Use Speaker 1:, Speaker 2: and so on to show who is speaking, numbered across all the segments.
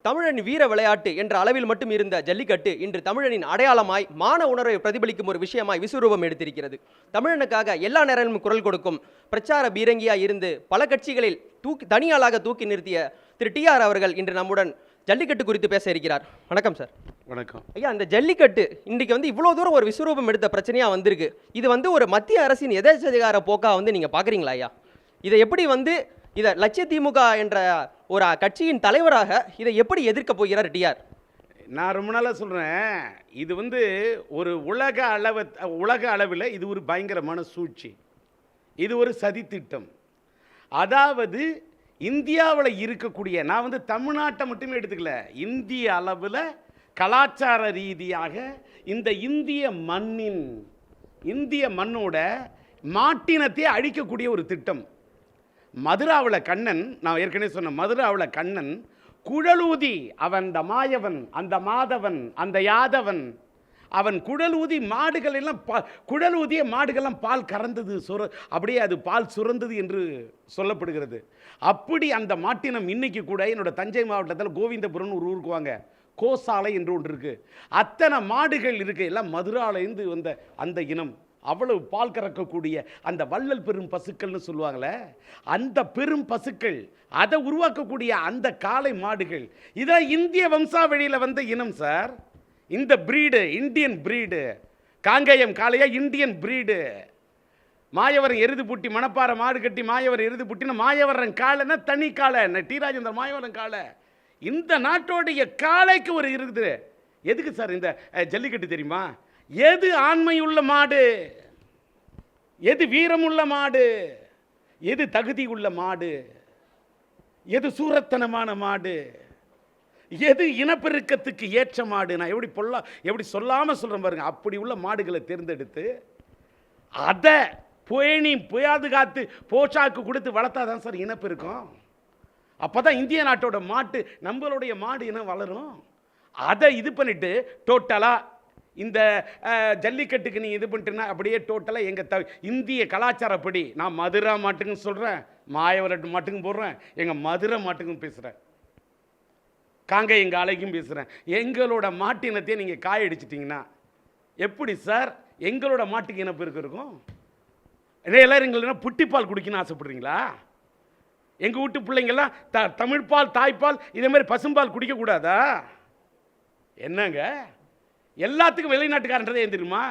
Speaker 1: தமிழன் வீர விளையாட்டு என்ற அளவில் மட்டும் இருந்த ஜல்லிக்கட்டு இன்று தமிழனின் அடையாளமாய் மான உணர்வை பிரதிபலிக்கும் ஒரு விஷயமாய் விஸ்வரூபம் எடுத்திருக்கிறது. தமிழனுக்காக எல்லா நேரமும் குரல் கொடுக்கும் பிரச்சார பீரங்கியாய் இருந்து பல கட்சிகளில் தனியாளாக தூக்கி நிறுத்திய திரு டிஆர் அவர்கள் இன்று நம்முடன் ஜல்லிக்கட்டு குறித்து பேச இருக்கிறார். வணக்கம் சார்.
Speaker 2: வணக்கம்
Speaker 1: ஐயா. அந்த ஜல்லிக்கட்டு இன்றைக்கு இவ்வளோ தூரம் ஒரு விஸ்வரூபம் எடுத்த பிரச்சனையாக வந்திருக்கு. இது ஒரு மத்திய அரசின் எதேச்சதிகார போக்கா நீங்கள் பார்க்குறீங்களா ஐயா? இதை எப்படி இதை லட்சிய திமுக என்ற ஒரு கட்சியின் தலைவராக இதை எப்படி எதிர்க்க போகிறார் டிஆர்?
Speaker 2: நான் ரொம்ப நாளாக சொல்கிறேன், இது ஒரு உலக அளவில் இது ஒரு பயங்கரமான சூழ்ச்சி, இது ஒரு சதித்திட்டம். அதாவது இந்தியாவில் இருக்கக்கூடிய, நான் தமிழ்நாட்டை மட்டுமே எடுத்துக்கல, இந்திய அளவில் கலாச்சார ரீதியாக இந்த இந்திய மண்ணோட மாட்டினத்தை அழிக்கக்கூடிய ஒரு திட்டம். மதுராவில் கண்ணன், நான் ஏற்கனவே சொன்ன மதுராவில் கண்ணன் குழலூதி, அவன் அந்த மாயவன், அந்த மாதவன், அந்த யாதவன், அவன் குழலூதி மாடுகள் எல்லாம் குழலூதிய மாடுகள்லாம் பால் கறந்தது, அப்படியே அது பால் சுரந்தது என்று சொல்லப்படுகிறது. அப்படி அந்த மாட்டினம் இன்னைக்கு கூட என்னோட தஞ்சை மாவட்டத்தில் கோவிந்தபுரம்னு ஒரு ஊருக்கு வாங்க, கோசாலை என்று ஒன்று இருக்கு, அத்தனை மாடுகள் இருக்கு, எல்லாம் மதுராலேருந்து வந்த அந்த இனம். அவ்வளவு பால் கறக்கக்கூடிய அந்த வள்ளல் பெரும் பசுக்கள்னு சொல்லுவாங்களே, அந்த பெரும் பசுக்கள், அதை உருவாக்கக்கூடிய அந்த காளை மாடுகள், இதான் இந்திய வம்சாவழியில் வந்த இனம் சார். இந்த பிரீடு இந்தியன் பிரீடு, காங்கேயம் காளையா இந்தியன் பிரீடு. மாயவரம் எருது பூட்டி மணப்பாறை மாடு கட்டி மாயவரம் எருது பூட்டினா மாயவரம் காளைன்னா தனி காளை, டி ராஜேந்தர் மாயவரம் காளை. இந்த நாட்டோடைய காளைக்கு ஒரு இருக்குது. எதுக்கு சார் இந்த ஜல்லிக்கட்டு தெரியுமா? எது ஆண்மையுள்ள மாடு, எது வீரமுள்ள மாடு, எது தகுதி உள்ள மாடு, எது சூரத்தனமான மாடு, எது இனப்பெருக்கத்துக்கு ஏற்ற மாடு, நான் எப்படி சொல்லாமல் சொல்கிறேன் பாருங்க. அப்படி உள்ள மாடுகளை தேர்ந்தெடுத்து அதை பேணி பாதுகாத்து போஷாக்கு கொடுத்து வளர்த்தாதான் சார் இனப்பெருக்கம். அப்போ தான் இந்திய நாட்டோட மாட்டு, நம்மளுடைய மாடு இனம் வளரும். அதை இது பண்ணிட்டு டோட்டலாக இந்த ஜல்லிக்கட்டுக்கு நீ இது பண்ணிட்டுனா அப்படியே டோட்டலாக எங்கள் இந்திய கலாச்சாரப்படி, நான் மதுரை மாட்டுக்குன்னு சொல்கிறேன், மாயவரம் மாட்டுக்கும் போடுறேன், எங்கள் மதுரை மாட்டுக்கும் பேசுகிறேன், காங்கேயம் காளைக்கும் பேசுகிறேன். எங்களோட மாட்டினத்தையே நீங்கள் காயடிச்சிட்டிங்கன்னா எப்படி சார் எங்களோட மாட்டுக்கு இனப்பெருக்கு இருக்கும்? எல்லோரும் எங்களுக்கு புட்டிப்பால் குடிக்கணும்னு ஆசைப்படுறீங்களா? எங்கள் வீட்டு பிள்ளைங்கள்லாம் தமிழ்பால், தாய்ப்பால், இதே மாதிரி பசும்பால் குடிக்கக்கூடாதா? என்னங்க எல்லாத்துக்கும் வெளிநாட்டுக்காரன்றதே தெரியுமா?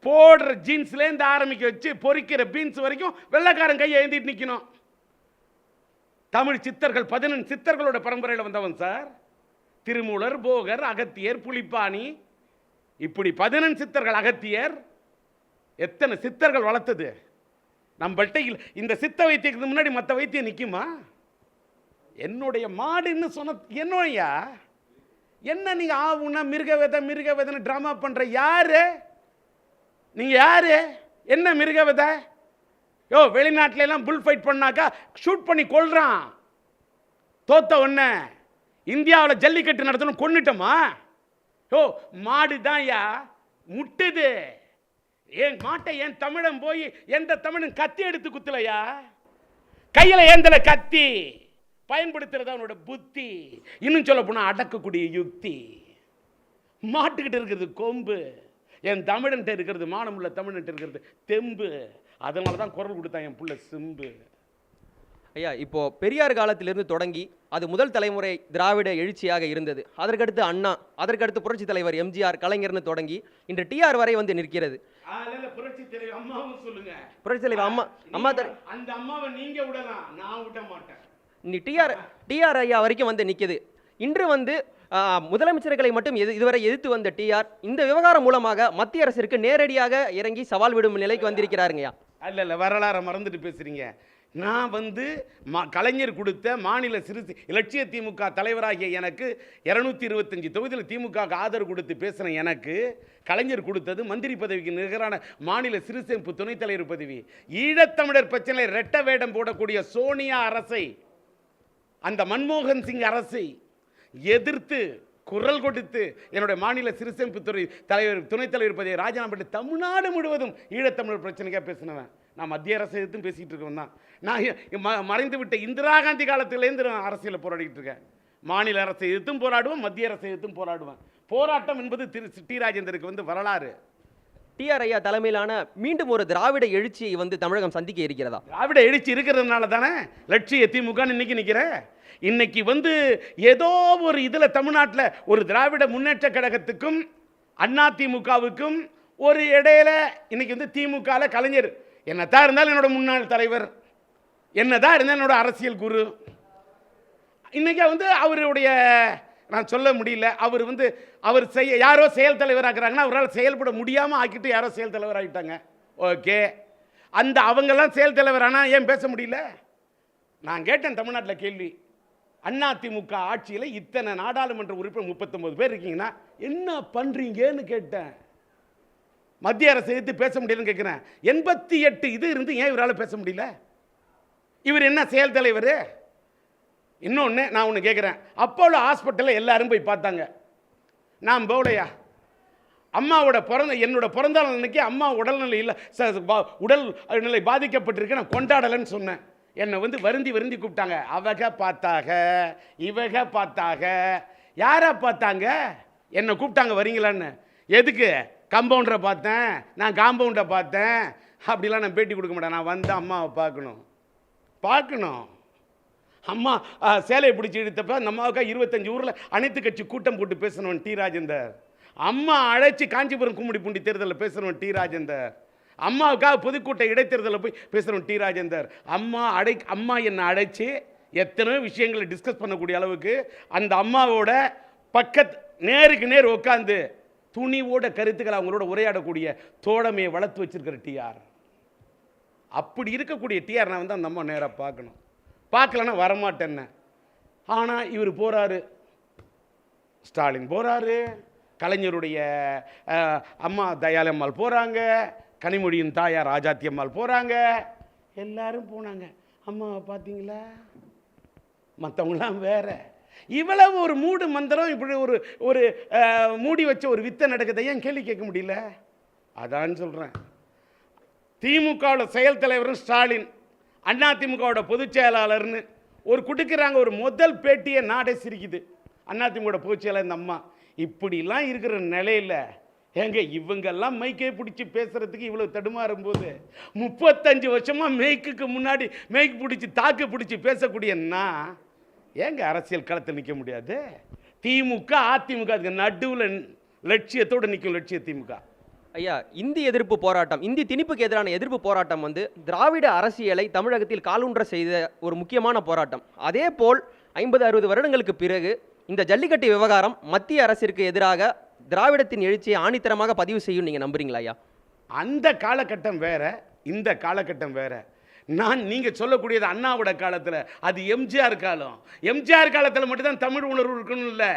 Speaker 2: போடுற ஜீன்ஸ்லேருந்து ஆரம்பிக்க வச்சு பொறிக்கிற பீன்ஸ் வரைக்கும் வெள்ளைக்காரன் கையை ஏந்திட்டு நிற்கணும். தமிழ் சித்தர்கள் 14 சித்தர்களோட பரம்பரையில் வந்தவன் சார். திருமூலர், போகர், அகத்தியர், புலிப்பாணி, இப்படி 14 சித்தர்கள். அகத்தியர் எத்தனை சித்தர்கள் வளர்த்தது நம்மள்கிட்ட. இந்த சித்த வைத்தியத்துக்கு முன்னாடி மற்ற வைத்தியம் நிற்குமா? என்னுடைய மாடுன்னு சொன்ன என்னையா? என்ன நீங்க ஆவுன்னா மிருக விதைன்னு டிராமா பண்ற? யாரு நீங்க? யாரு? என்ன மிருக விதை? யோ, வெளிநாட்டில எல்லாம் புல் ஃபைட் பண்ணாக்கா ஷூட் பண்ணி கொல்றான். தோத்த ஒண்ணு இந்தியாவில் ஜல்லிக்கட்டு நடத்தணும் கொன்னுட்டோமா? யோ, மாடு தான் யா முட்டுது. என் மாட்டை என் தமிழன் போய் எந்த தமிழன் கத்தி எடுத்து குத்தலையா? கையில ஏந்தல கத்தி பயன்படுத்துறது அவனோட புத்தி. இன்னும் சொல்ல போனா அடக்கக்கூடிய யுக்தி. மாட்டுக்கிட்ட இருக்கிறது கொம்பு, என் தமிழன்ட்ட இருக்கிறது, மானமுள்ள தமிழன்ட்ட இருக்கிறது தெம்பு. அதனால தான் குரல் கொடுத்தான் என் புள்ள சிம்பு.
Speaker 1: ஐயா, இப்போ பெரியார் காலத்திலிருந்து தொடங்கி அது முதல் தலைமுறை திராவிட எழுச்சியாக இருந்தது. அதற்கடுத்து அண்ணா, அதற்கடுத்து புரட்சி தலைவர் எம்ஜிஆர், கலைஞர்னு தொடங்கி இன்று டிஆர் வரை நிற்கிறது.
Speaker 2: புரட்சி தலைவர் அம்மாவும் சொல்லுங்க.
Speaker 1: புரட்சி தலைவர் அம்மா
Speaker 2: அந்த அம்மாவை நீங்க விடலாம், நான் விட மாட்டேன்.
Speaker 1: டிஆர் ஐயா வரைக்கும் நிற்கிது. இன்று முதலமைச்சர்களை மட்டும் இதுவரை எதிர்த்து வந்த டிஆர் இந்த விவகாரம் மூலமாக மத்திய அரசிற்கு நேரடியாக இறங்கி சவால் விடும் நிலைக்கு வந்திருக்கிறாருங்கய்யா.
Speaker 2: இல்ல வரலாறை மறந்துட்டு பேசுறீங்க. நான் கலைஞர் கொடுத்த மாநில இலட்சிய திமுக தலைவராகிய எனக்கு 225 தொகுதியில் திமுக ஆதரவு கொடுத்து பேசுகிறேன். எனக்கு கலைஞர் கொடுத்தது மந்திரி பதவிக்கு நிகரான மாநில சிறுசேமிப்பு துணைத் தலைவர் பதவி. ஈழத்தமிழர் பிரச்சனை ரெட்ட வேடம் போடக்கூடிய சோனியா அரசை, அந்த மன்மோகன் சிங் அரசை எதிர்த்து குரல் கொடுத்து என்னுடைய மாநில சிறுசேமிப்பு துறை தலைவர் துணைத் தலைவர் பதவியை ராஜினாமா பண்ணி தமிழ்நாடு முழுவதும் ஈழத்தமிழர் பிரச்சனைக்காக பேசினவன். நான் மத்திய அரசை எதிர்த்தும் பேசிகிட்டு இருக்கேன் தான். நான் மறைந்து விட்ட இந்திரா காந்தி காலத்திலேருந்து அரசியலில் போராடிக்கிட்டு இருக்கேன். மாநில அரசை எதிர்த்தும் போராடுவேன், மத்திய அரசை எதிர்த்தும் போராடுவேன். போராட்டம் என்பது டி ராஜேந்தருக்கு வந்து வரலாறு.
Speaker 1: டிஆர் ஐயா தலைமையிலான மீண்டும் ஒரு திராவிட எழுச்சியை வந்து தமிழகம் சந்திக்க இருக்கிறதா?
Speaker 2: திராவிட எழுச்சி இருக்கிறதுனால தானே லட்சிய திமுக இன்னைக்கு நிற்கிற. இன்னைக்கு வந்து ஏதோ ஒரு இதில் தமிழ்நாட்டில் ஒரு திராவிட முன்னேற்ற கழகத்துக்கும் அண்ணா திமுகவுக்கும் ஒரு இடையில இன்னைக்கு வந்து திமுக கலைஞர் என்னதான் இருந்தாலும் என்னோட முன்னாள் தலைவர், என்னதான் இருந்தால் என்னோட அரசியல் குரு. இன்னைக்கு வந்து அவருடைய நான் சொல்ல முடியல, அவர் வந்து அவர் யாரோ செயல் தலைவர் ஆக்குறாங்கன்னா அவரால் செயல்பட முடியாமல் ஆக்கிட்டு யாரோ செயல் தலைவர் ஆகிட்டாங்க. ஓகே, அந்த அவங்கெல்லாம் செயல் தலைவர் ஆனால் ஏன் பேச முடியல? நான் கேட்டேன் தமிழ்நாட்டில் கேள்வி, அதிமுக ஆட்சியில் இத்தனை நாடாளுமன்ற உறுப்பினர் 39 பேர் இருக்கீங்கன்னா என்ன பண்றீங்கன்னு கேட்டேன். மத்திய அரசு எதிர்த்து பேச முடியலன்னு கேட்குறேன். 88 இது இருந்து ஏன் இவரால் பேச முடியல? இவர் என்ன செயல் தலைவர்? இன்னொன்று நான் ஒன்று கேட்குறேன், அப்போலோ ஹாஸ்பிட்டலில் எல்லாரும் போய் பார்த்தாங்க, நான் போகலையா? அம்மாவோட என்னோட பிறந்த நாள் அன்னைக்கு அம்மா உடல்நிலை இல்லை, உடல் நிலை பாதிக்கப்பட்டிருக்கு, நான் கொண்டாடலைன்னு சொன்னேன். என்னை வந்து வருந்தி கூப்பிட்டாங்க. அவங்க பார்த்தாக, இவக பார்த்தாக. யாரை பார்த்தாங்க? என்னை கூப்பிட்டாங்க வரீங்களான்னு. எதுக்கு? கம்பவுண்டரை பார்த்தேன், நான் காம்பவுண்டை பார்த்தேன். அப்படிலாம் நான் பேட்டி கொடுக்க மாட்டேன். நான் வந்து அம்மாவை பார்க்கணும். அம்மா சேலையை பிடிச்சி இழுத்தப்ப அந்த அம்மாவுக்கா 25 ஊரில் அனைத்து கட்சி கூட்டம் போட்டு பேசணும் டி ராஜேந்தர். அம்மா அழைச்சி காஞ்சிபுரம் கும்மிடிப்பூண்டி தேர்தலில் பேசணும் டி ராஜேந்தர். அம்மாவுக்காக பொதுக்கூட்ட இடைத்தேர்தலில் போய் பேசுகிறோம் டி ராஜேந்தர். அம்மா என்னை அழைச்சி எத்தனையோ விஷயங்களை டிஸ்கஸ் பண்ணக்கூடிய அளவுக்கு அந்த அம்மாவோட நேருக்கு நேர் உட்காந்து துணிவோட கருத்துக்களை அவங்களோட உரையாடக்கூடிய தோழமையை வளர்த்து வச்சிருக்கிற டிஆர். அப்படி இருக்கக்கூடிய டிஆர் நான் வந்து அந்த அம்மா நேராக பார்க்கணும். பார்க்கலன்னா வரமாட்டேன்னு. ஆனால் இவர் போகிறாரு, ஸ்டாலின் போகிறாரு, கலைஞருடைய அம்மா தயாளி அம்மாள் போகிறாங்க, கனிமொழியின் தாயார் ராஜாத்தி அம்மாள் போகிறாங்க, எல்லாரும் போனாங்க. அம்மாவை பார்த்தீங்களா? மற்றவங்களாம் வேற. இவ்வளவு ஒரு மூடு மந்திரம், இப்படி ஒரு மூடி வச்ச ஒரு வித்தை நடக்குது, ஏன் கேள்வி கேட்க முடியல? அதான் சொல்கிறேன். திமுகவில் செயல் தலைவரும் ஸ்டாலின், அண்ணா திமுகவோட பொதுச் செயலாளர்னு ஒரு கொடுக்குறாங்க. ஒரு முதல் பேட்டியை நாடே சிரிக்குது. அண்ணா திமுக பொதுச் செயலாளர் இந்த அம்மா. இப்படிலாம் இருக்கிற நிலையில் ஏங்க இவங்கெல்லாம் மைக்கே பிடிச்சி பேசுறதுக்கு இவ்வளோ தடுமாறும் போது 35 வருஷமாக மைக்குக்கு முன்னாடி மைக் பிடிச்சி தாக்கு பிடிச்சி பேசக்கூடியன்னா ஏங்க அரசியல் களத்தில் நிற்க முடியாது? திமுக அதிமுக அதுக்கு நடுவில் லட்சியத்தோடு நிற்கும் லட்சிய திமுக.
Speaker 1: ஐயா, இந்தி எதிர்ப்பு போராட்டம், இந்தி திணிப்புக்கு எதிரான எதிர்ப்பு போராட்டம் வந்து திராவிட அரசியலை தமிழகத்தில் காலூன்ற செய்த ஒரு முக்கியமான போராட்டம். அதே போல் 50-60 வருடங்களுக்கு பிறகு இந்த ஜல்லிக்கட்டு விவகாரம் மத்திய அரசிற்கு எதிராக திராவிடத்தின் எழுச்சியை ஆணித்தரமாக பதிவு செய்யும் நீங்கள் நம்புறீங்களா ஐயா?
Speaker 2: அந்த காலகட்டம் வேற, இந்த காலகட்டம் வேற. நீங்கள் சொல்லக்கூடியது அண்ணாவோட காலத்தில், அது எம்ஜிஆர் காலம். எம்ஜிஆர் காலத்தில் மட்டும்தான் தமிழ் உணர்வு இருக்கணும் இல்லை.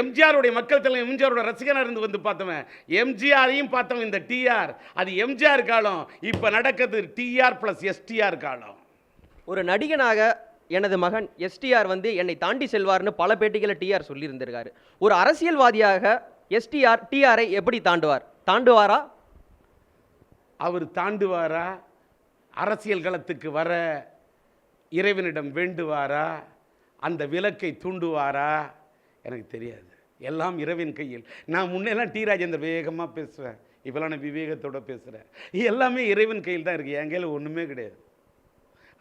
Speaker 2: எம்ஜிஆருடைய மக்கள் தலைவர், எம்ஜிஆரோட ரசிகனாக இருந்து வந்து பார்த்தவன், எம்ஜிஆரையும் பார்த்தவன் இந்த டிஆர். அது எம்ஜிஆர் காலம். இப்போ நடக்கிறது டிஆர் ப்ளஸ் எஸ்டிஆர் காலம்.
Speaker 1: ஒரு நடிகனாக எனது மகன் எஸ்டிஆர் வந்து என்னை தாண்டி செல்வார்னு பல பேட்டிகளை டிஆர் சொல்லியிருந்திருக்காரு. ஒரு அரசியல்வாதியாக எஸ்டிஆர் டிஆரை எப்படி தாண்டுவாரா?
Speaker 2: அவர் தாண்டுவாரா? அரசியல் களத்துக்கு வர இறைவனிடம் வேண்டுவாரா? அந்த விளக்கை தூண்டுவாரா? எனக்கு தெரியாது. எல்லாம் இறைவன் கையில். நான் முன்னெல்லாம் டி ராஜேந்தர் வேகமாக பேசுவேன், இப்போலாம் நான் விவேகத்தோடு பேசுகிறேன். எல்லாமே இறைவன் கையில் தான் இருக்குது, என் கையில் ஒன்றுமே கிடையாது.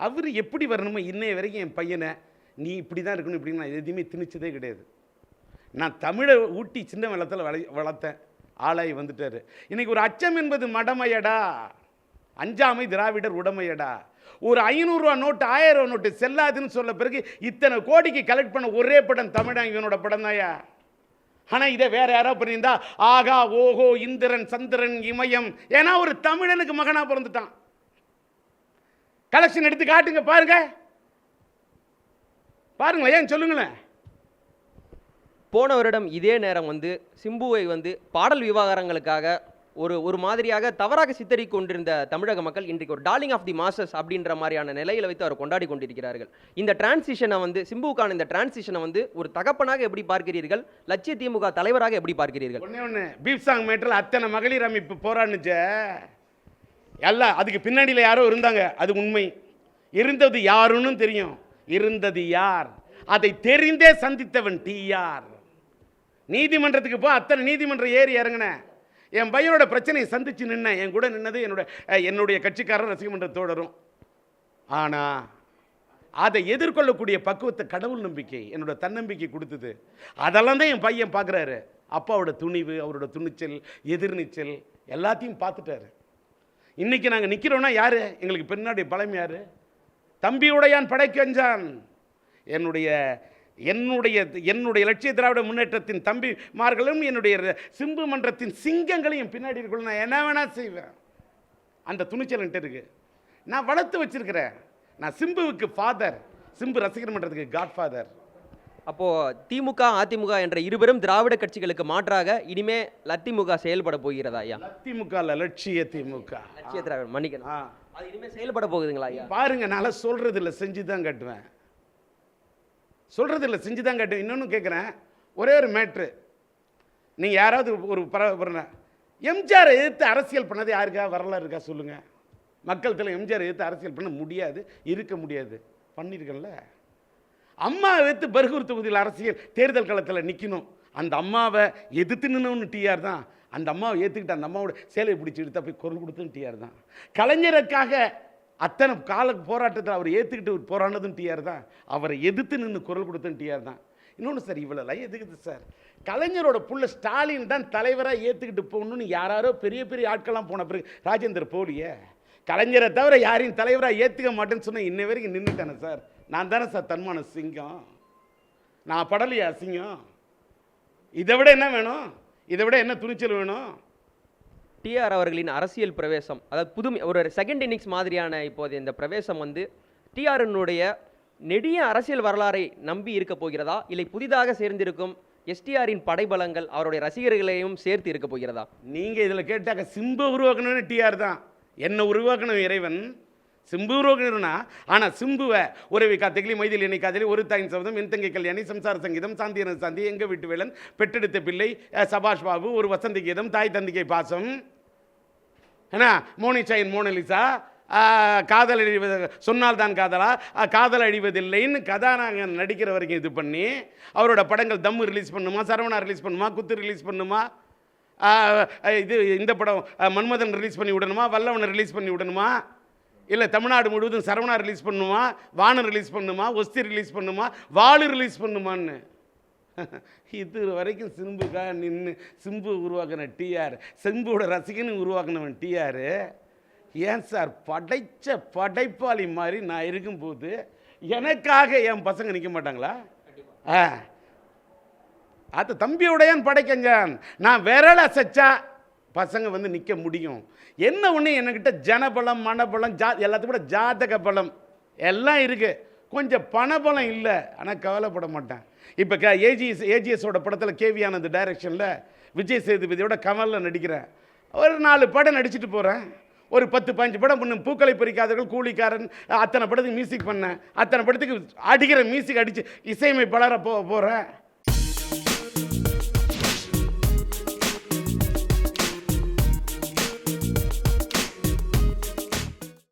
Speaker 2: அவர் எப்படி வரணுமோ இன்னைய வரைக்கும் என் பையனை நீ இப்படி தான் இருக்கணும் இப்படின்னு நான் எதுவுமே திணிச்சதே கிடையாது. நான் தமிழை ஊட்டி சின்ன வெள்ளத்தில் வளர்த்தேன், ஆளாகி வந்துட்டார். இன்றைக்கி ஒரு அச்சம் என்பது மடமையடா, அஞ்சாமை திராவிடர் உடமையடா. ஒரு 500 ரூபா நோட்டு 1000 ரூபா நோட்டு செல்லாதுன்னு சொல்ல பிறகு இத்தனை கோடிக்கு கலெக்ட் பண்ண ஒரே படம் தமிழன் இவனோட படம் தாயா. ஆனால் இதை வேற யாரோ பண்ணியிருந்தா ஆகா ஓஹோ இந்திரன் சந்திரன் இமயம். ஏன்னா ஒரு தமிழனுக்கு மகனாக பிறந்துட்டான். கலெக்ஷன் எடுத்து காட்டுங்க, பாருங்களேன், ஏன் சொல்லுங்களேன்.
Speaker 1: போன வருடம் இதே நேரம் வந்து சிம்புவை வந்து பாடல் விவகாரங்களுக்காக ஒரு மாதிரியாக தவறாக சித்தரிக் கொண்டிருந்த தமிழக மக்கள் இன்றைக்கு ஒரு டார்லிங் ஆஃப் தி மாசஸ் அப்படின்ற மாதிரியான நிலையில் வைத்து அவர் கொண்டாடி கொண்டிருக்கிறார்கள். இந்த டிரான்சிஷனை வந்து சிம்புவுக்கான இந்த டிரான்சிஷனை வந்து ஒரு தகப்பனாக எப்படி பார்க்கிறீர்கள்? லட்சிய திமுக தலைவராக எப்படி பார்க்கிறீர்கள்?
Speaker 2: ஒன்று பீப் சாங் மேட்டரில் அத்தனை மகளிர் அமைப்பு போராடுச்ச எல்லாம் அதுக்கு பின்னாடியில் யாரோ இருந்தாங்க, அது உண்மை. இருந்தது யாருன்னு தெரியும். இருந்தது யார்? அதை தெரிந்தே சந்தித்தவன் டிஆர். நீதிமன்றத்துக்கு போ, அத்தனை நீதிமன்றம் ஏறி இறங்கினேன். என் பையனோட பிரச்சனையை சந்திச்சு நின்னேன். என் கூட நின்னது என்னுடைய கட்சிக்காரர் ரசிகமன்ற தோழரும். ஆனால் அதை எதிர்கொள்ளக்கூடிய பக்குவத்தை கடவுள் நம்பிக்கை, என்னோட தன்னம்பிக்கை கொடுத்தது. அதெல்லாம் தான் என் பையன் பார்க்குறாரு. அப்பாவோட துணிவு, அவரோட துணிச்சல், எதிர்நீச்சல் எல்லாத்தையும் பார்த்துட்டாரு. இன்னைக்கு நாங்கள் நிற்கிறோன்னா யார்? எங்களுக்கு பின்னாடி பலம் யார்? தம்பியுடையான் படைக்கஞ்சான். என்னுடைய என்னுடைய என்னுடைய லட்சிய திராவிட முன்னேற்றத்தின் தம்பிமார்களும் என்னுடைய சிம்பு மன்றத்தின் சிங்கங்களையும் பின்னாடி இருக்கணும். நான் என்ன வேணா செய்வேன். அந்த துணிச்சல் என்கிட்ட இருக்கு. நான் வளர்த்து வச்சிருக்கிறேன். நான் சிம்புவுக்கு ஃபாதர், சிம்பு ரசிகர் மன்றத்துக்கு காட்ஃபாதர்.
Speaker 1: அப்போ திமுக அதிமுக என்ற இருவரும் திராவிட கட்சிகளுக்கு மாற்றாக இனிமே லத்திமுக செயல்பட போகிறதா ஐயா?
Speaker 2: லத்திமுக இல்ல, லட்சிய திமுக.
Speaker 1: லட்சிய திராவிட, மன்னிக்கணும், அது இனிமே செயல்பட போகுதுங்களா ஐயா?
Speaker 2: பாருங்க, நான் சொல்றது இல்லை, செஞ்சு தான் காட்டுவேன். சொல்றது இல்லை, செஞ்சு தான் காட்டுவேன். இன்னொன்று கேட்குறேன், ஒரே ஒரு மேட்ரு. நீங்கள் யாராவது ஒரு எம்ஜிஆர் எதிர்த்து அரசியல் பண்ணது யாருக்கா வரலாறு இருக்கா சொல்லுங்க? மக்கள் தலைவர் எம்ஜிஆர் எதிர்த்து அரசியல் பண்ண முடியாது, இருக்க முடியாது. பண்ணியிருக்கேன்ல. அம்மா எதிர்த்து பர்கூர் தொகுதியில் அரசியல் தேர்தல் களத்தில் நிற்கணும். அந்த அம்மாவை எதிர்த்து நின்னவனு டிஆர் தான். அந்த அம்மாவை ஏற்றுக்கிட்டு அந்த அம்மாவோட சேலையை பிடிச்சி எடுத்தா போய் குரல் கொடுத்ததும் டிஆர் தான். கலைஞருக்காக அத்தனை கால போராட்டத்தில் அவர் ஏற்றுக்கிட்டு போராடினதும் டிஆர் தான். அவரை எதிர்த்து நின்று குரல் கொடுத்ததும் டிஆர் தான். இன்னொன்று சார், இவ்வளோலாம் எதுக்குது சார்? கலைஞரோட புள்ள ஸ்டாலின் தான் தலைவராக ஏற்றுக்கிட்டு போகணும்னு யாரோ பெரிய பெரிய ஆட்கள்லாம் போன பிறகு ராஜேந்தர் போலியே. கலைஞரை தவிர யாரையும் தலைவராக ஏற்றுக்க மாட்டேன்னு சொன்னால் இன்ன வரைக்கும் நின்றுட்டானே சார். நான் தானே சார் தன்மான சிங்கம். நான் படலையா சிங்கம்? இதை விட என்ன வேணும்? இதை விட என்ன துணிச்சல் வேணும்?
Speaker 1: டிஆர் அவர்களின் அரசியல் பிரவேசம், அதாவது ஒரு செகண்ட் இன்னிங்ஸ் மாதிரியான இப்போது இந்த பிரவேசம் வந்து டிஆரினுடைய நெடிய அரசியல் வரலாறை நம்பி இருக்க போகிறதா, இல்லை புதிதாக சேர்ந்திருக்கும் எஸ்டிஆரின் படைபலங்கள் அவருடைய ரசிகர்களையும் சேர்த்து இருக்க போகிறதா?
Speaker 2: நீங்கள் இதில் கேட்டாக்க சிம்பு உருவாக்கணும்னு டிஆர் தான். என்ன உருவாக்கணும் இறைவன்? சிம்பு உருவாக்கணும்னா, ஆனால் சிம்புவை உறவி காத்தகிலி மைதில் என்னை காதலி ஒரு தாயின் சபதம் என் தங்கை கல்யாணி சம்சார சங்கீதம் சாந்தியன சாந்தி எங்க வீட்டு வேலன் பெற்றெடுத்த பிள்ளை சபாஷ் பாபு ஒரு வசந்தி கீதம் தாய் தந்திகை பாசம் என்ன மோனிஷாயின் மோனலிசா காதல் அழிவது சொன்னால் தான் காதலா காதல் அழிவதில்லைன்னு கதாநாயகன் நடிக்கிற வரைக்கும் இது பண்ணி அவரோட படங்கள் தம்மு ரிலீஸ் பண்ணுமா, சரவணா ரிலீஸ் பண்ணுமா, குத்து ரிலீஸ் பண்ணுமா, இந்த படம் மன்மதன் ரிலீஸ் பண்ணி விடணுமா, வல்லவனை ரிலீஸ் பண்ணி விடணுமா, இல்லை தமிழ்நாடு முழுவதும் சரவணா ரிலீஸ் பண்ணுமா, வானம் ரிலீஸ் பண்ணுமா, ஒஸ்தி ரிலீஸ் பண்ணுமா, வாழு ரிலீஸ் பண்ணுமான்னு இது வரைக்கும் சிம்புக்காக நின்று சிம்பு உருவாக்கின டிஆர், சிம்புவோட ரசிகன்னு உருவாக்கினவன் டிஆர். ஏன் சார் படைச்ச படைப்பாளி மாதிரி நான் இருக்கும்போது எனக்காக என் பசங்க நிற்க மாட்டாங்களா? அது தம்பியுடையான் படைக்கஞ்சான். நான் விரல அசைச்சா பசங்க வந்து நிற்க முடியும். என்ன ஒன்று என்கிட்ட ஜனபலம் மனபலம் எல்லாத்துக்கும் கூட ஜாதக பலம் எல்லாம் இருக்குது. கொஞ்சம் பணபலம் இல்லை. ஆனால் கவலைப்பட மாட்டேன். இப்போ ஏஜிஎஸோட படத்தில் கேவி ஆனந்த் டைரக்ஷனில் விஜய் சேதுபதியோட கமலில் நடிக்கிறேன். ஒரு 4 படம் நடிச்சுட்டு போகிறேன். ஒரு 10-15 படம் பண்ணும். பூக்களை பறிக்காதவர்கள், கூலிக்காரன், அத்தனை படத்துக்கு மியூசிக் பண்ணேன். அத்தனை படத்துக்கு அடிக்கிற மியூசிக் அடித்து இசையமைப்பாளராக போகிறேன்.